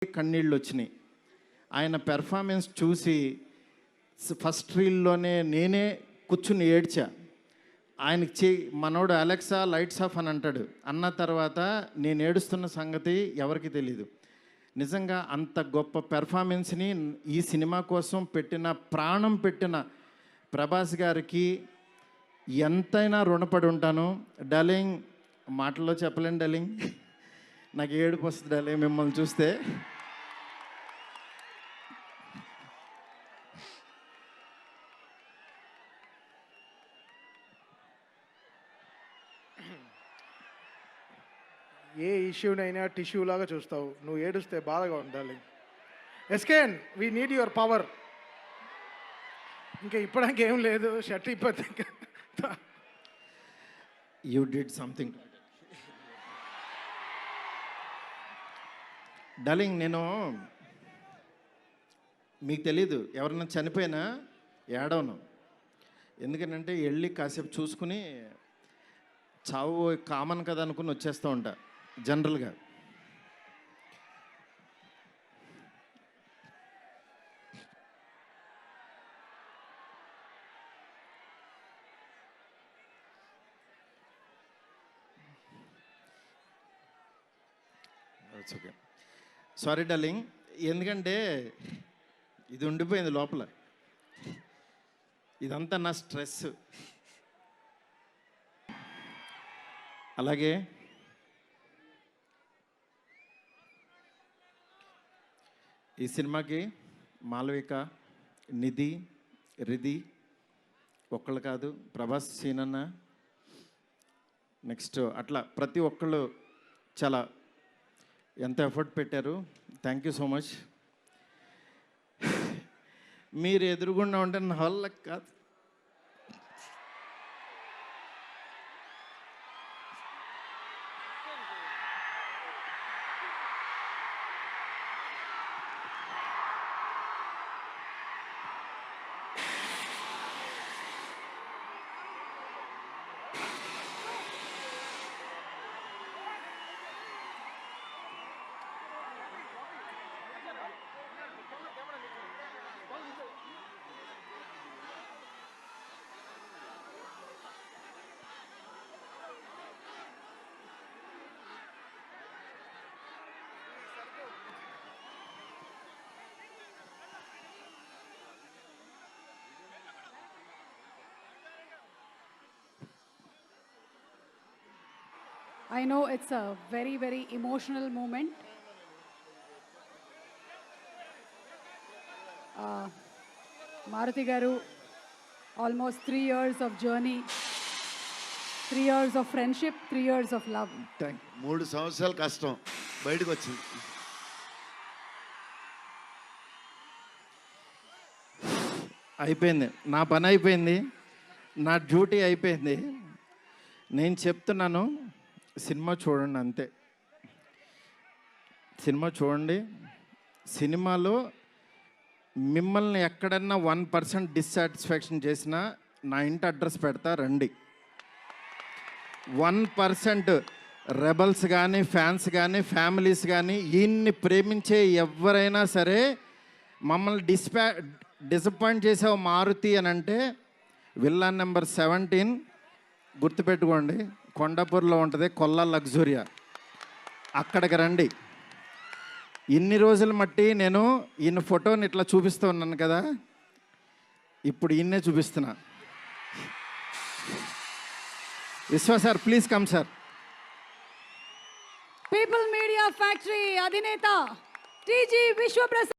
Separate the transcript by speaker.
Speaker 1: కన్నీళ్ళు వచ్చినాయి. ఆయన పెర్ఫార్మెన్స్ చూసి ఫస్ట్ రీల్లోనే నేనే కూర్చుని ఏడ్చా. ఆయనకి మనోడు అలెక్సా లైట్స్ ఆఫ్ అని అంటాడు. అన్న తర్వాత నేను ఏడుస్తున్న సంగతి ఎవరికి తెలీదు. నిజంగా అంత గొప్ప పెర్ఫార్మెన్స్ని ఈ సినిమా కోసం ప్రాణం పెట్టిన ప్రభాస్ గారికి ఎంతైనా రుణపడి ఉంటాను. డార్లింగ్, మాటల్లో చెప్పలేను డార్లింగ్, నాకు ఏడుపు వస్తుంది డార్లింగ్ మిమ్మల్ని చూస్తే.
Speaker 2: ఏ ఇష్యూనైనా టిష్యూ లాగా చూస్తావు, నువ్వు ఏడుస్తే బాధగా ఉండాలి. ఎస్కేన్, వీ నీడ్ యువర్ పవర్. ఇంకా ఇప్పడానికి ఏం లేదు, షర్ట్ ఇప్పటి
Speaker 1: యూ డిడ్ సంథింగ్. డార్లింగ్, నేను మీకు తెలీదు, ఎవరన్నా చనిపోయినా ఏడవను. ఎందుకంటే వెళ్ళి కాసేపు చూసుకుని చావు కామన్ కదా అనుకుని వచ్చేస్తూ ఉంటా జనరల్గా. ఓకే, సారీ డార్లింగ్, ఎందుకంటే ఇది ఉండిపోయింది లోపల. ఇదంతా నా స్ట్రెస్. అలాగే ఈ సినిమాకి మాలవిక, నిధి, రిధి ఒక్కళ్ళు కాదు, ప్రభాస్, సీనన్న, నెక్స్ట్ అట్లా ప్రతి ఒక్కళ్ళు చాలా ఎంత ఎఫర్ట్ పెట్టారు. Thank you so much. మీరు ఎదురుగుండా ఉంటే నా వల్ల కాదు.
Speaker 3: I know it's a very, very emotional moment. Maruti Garu, almost 3 years of journey, 3 years of friendship, 3 years of love.
Speaker 4: 3 సంవత్సరాలు కష్టం బయటకు వచ్చింది.
Speaker 1: అయిపోయింది, నా పని అయిపోయింది, నా డ్యూటీ అయిపోయింది. నేను చెప్తున్నాను, సినిమా చూడండి అంతే. సినిమా చూడండి. సినిమాలో మిమ్మల్ని ఎక్కడన్నా 1% డిస్సాటిస్ఫాక్షన్ చేసినా నా ఇంటి అడ్రస్ పెడతా, రండి. 1% రెబల్స్ కానీ, ఫ్యాన్స్ కానీ, ఫ్యామిలీస్ కానీ, ఈయన్ని ప్రేమించే ఎవరైనా సరే మమ్మల్ని డిసప్పాయింట్ చేసావు మారుతి అని అంటే, విల్లా నెంబర్ 17 గుర్తుపెట్టుకోండి, కొండాపూర్లో ఉంటుంది, కొల్లా లగ్జూరియా, అక్కడికి రండి. ఇన్ని రోజులు మట్టి నేను ఈయన ఫోటోని ఇట్లా చూపిస్తూ ఉన్నాను కదా, ఇప్పుడు ఈయన్నే చూపిస్తున్నా. విశ్వ sir, please come sir.
Speaker 3: People media factory అధినేత టీజీ విశ్వప్రసాద్.